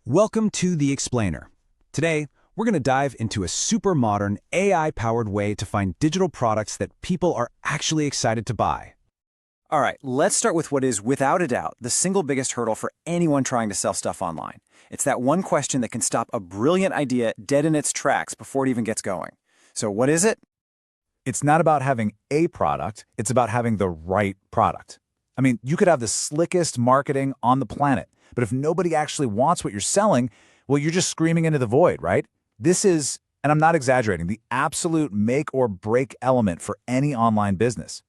Welcome to The Explainer. Today, we're going to dive into a super modern, AI-powered way to find digital products that people are actually excited to buy. All right, let's start with what is, without a doubt, the single biggest hurdle for anyone trying to sell stuff online. It's that one question that can stop a brilliant idea dead in its tracks before it even gets going. So what is it? It's not about having a product, it's about having the right product. I mean, you could have the slickest marketing on the planet, but if nobody actually wants what you're selling, well, you're just screaming into the void, right? This is, and I'm not exaggerating, the absolute make or break element for any online business.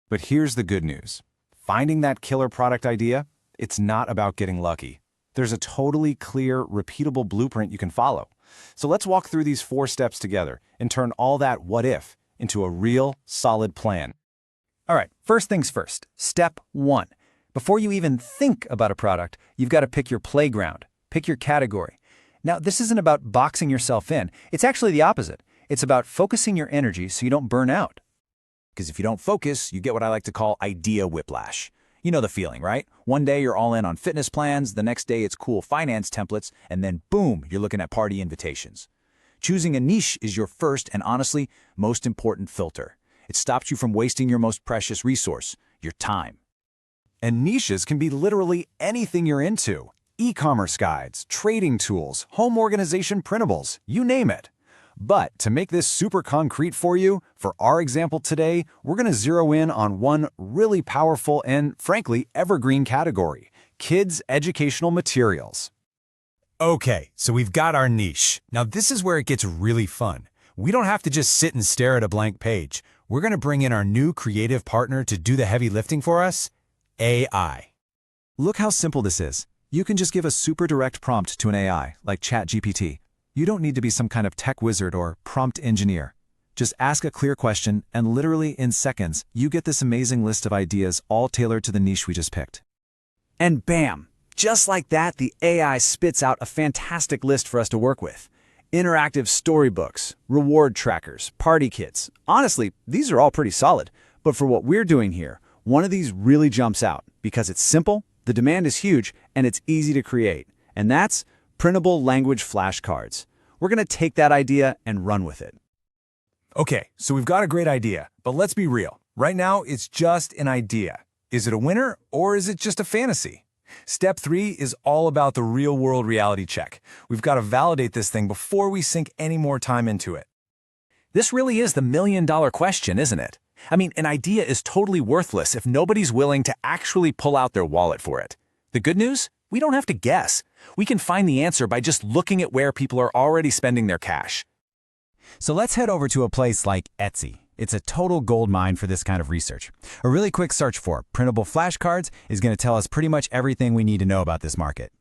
But here's the good news. Finding that killer product idea, it's not about getting lucky. There's a totally clear, repeatable blueprint you can follow. So let's walk through these 4 steps together and turn all that what if into a real, solid plan. All right, first things first. Step 1. Before you even think about a product, you've got to pick your playground, pick your category. Now, this isn't about boxing yourself in. It's actually the opposite. It's about focusing your energy so you don't burn out. Because if you don't focus, you get what I like to call idea whiplash. You know the feeling, right? One day you're all in on fitness plans, the next day it's cool finance templates, and then boom, you're looking at party invitations. Choosing a niche is your first and honestly, most important filter. It stops you from wasting your most precious resource, your time. And niches can be literally anything you're into. E-commerce guides, trading tools, home organization printables, you name it. But to make this super concrete for you, for our example today, we're going to zero in on one really powerful and, frankly, evergreen category: kids' educational materials. Okay, so we've got our niche. Now this is where it gets really fun. We don't have to just sit and stare at a blank page. We're going to bring in our new creative partner to do the heavy lifting for us: AI. Look how simple this is. You can just give a super direct prompt to an AI, like ChatGPT. You don't need to be some kind of tech wizard or prompt engineer. Just ask a clear question, and literally in seconds, you get this amazing list of ideas all tailored to the niche we just picked. And bam! Just like that, the AI spits out a fantastic list for us to work with. Interactive storybooks, reward trackers, party kits. Honestly, these are all pretty solid. But for what we're doing here, one of these really jumps out because it's simple, the demand is huge, and it's easy to create. And that's printable language flashcards. We're going to take that idea and run with it. Okay, so we've got a great idea, but let's be real. Right now, it's just an idea. Is it a winner or is it just a fantasy? Step 3 is all about the real-world reality check. We've got to validate this thing before we sink any more time into it. This really is the million-dollar question, isn't it? I mean, an idea is totally worthless if nobody's willing to actually pull out their wallet for it. The good news? We don't have to guess. We can find the answer by just looking at where people are already spending their cash. So let's head over to a place like Etsy. It's a total goldmine for this kind of research. A really quick search for printable flashcards is going to tell us pretty much everything we need to know about this market.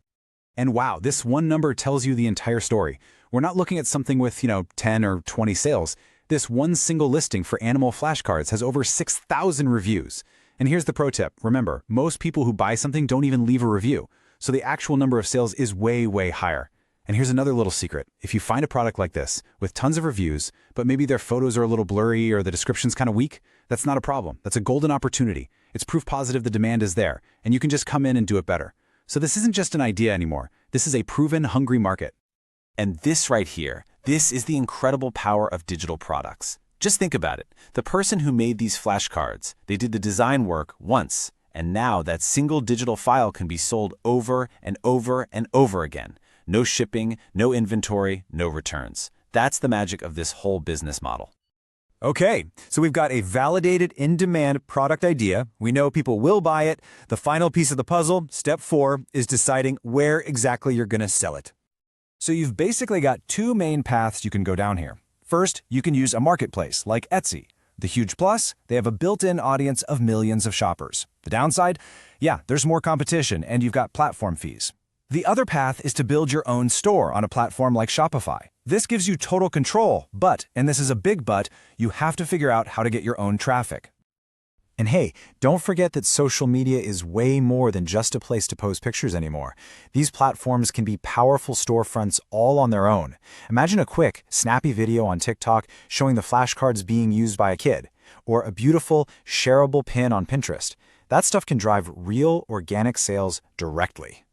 And wow, this one number tells you the entire story. We're not looking at something with, 10 or 20 sales. This one single listing for animal flashcards has over 6,000 reviews. And here's the pro tip. Remember, most people who buy something don't even leave a review. So the actual number of sales is way, way higher. And here's another little secret. If you find a product like this with tons of reviews, but maybe their photos are a little blurry or the description's kind of weak, that's not a problem. That's a golden opportunity. It's proof positive the demand is there, and you can just come in and do it better. So this isn't just an idea anymore. This is a proven, hungry market. And this right here, this is the incredible power of digital products. Just think about it. The person who made these flashcards, they did the design work once, and now that single digital file can be sold over and over and over again. No shipping, no inventory, no returns. That's the magic of this whole business model. Okay, so we've got a validated in-demand product idea. We know people will buy it. The final piece of the puzzle, step 4, is deciding where exactly you're going to sell it. So you've basically got 2 main paths you can go down here. First, you can use a marketplace like Etsy. The huge plus, they have a built-in audience of millions of shoppers. The downside, yeah, there's more competition and you've got platform fees. The other path is to build your own store on a platform like Shopify. This gives you total control, but, and this is a big but, you have to figure out how to get your own traffic. And hey, don't forget that social media is way more than just a place to post pictures anymore. These platforms can be powerful storefronts all on their own. Imagine a quick, snappy video on TikTok showing the flashcards being used by a kid, or a beautiful, shareable pin on Pinterest. That stuff can drive real, organic sales directly.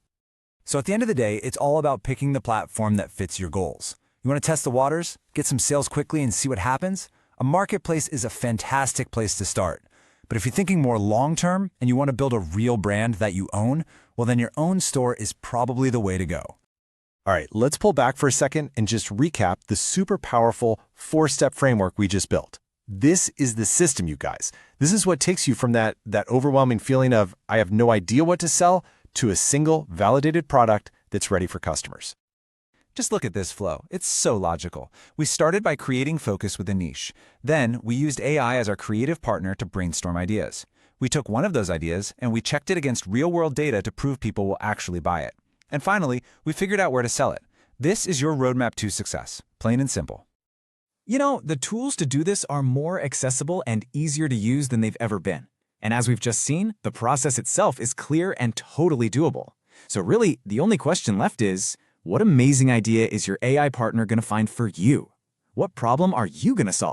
So at the end of the day, it's all about picking the platform that fits your goals. You want to test the waters, get some sales quickly and see what happens? A marketplace is a fantastic place to start. But if you're thinking more long-term and you want to build a real brand that you own, well then your own store is probably the way to go. All right, let's pull back for a second and just recap the super powerful 4-step framework we just built. This is the system, you guys. This is what takes you from that overwhelming feeling of, I have no idea what to sell, to a single validated product that's ready for customers. Just look at this flow. It's so logical. We started by creating focus with a niche. Then we used AI as our creative partner to brainstorm ideas. We took one of those ideas and we checked it against real-world data to prove people will actually buy it. And finally, we figured out where to sell it. This is your roadmap to success, plain and simple. You know, the tools to do this are more accessible and easier to use than they've ever been. And as we've just seen, the process itself is clear and totally doable. So really, the only question left is, what amazing idea is your AI partner going to find for you? What problem are you going to solve?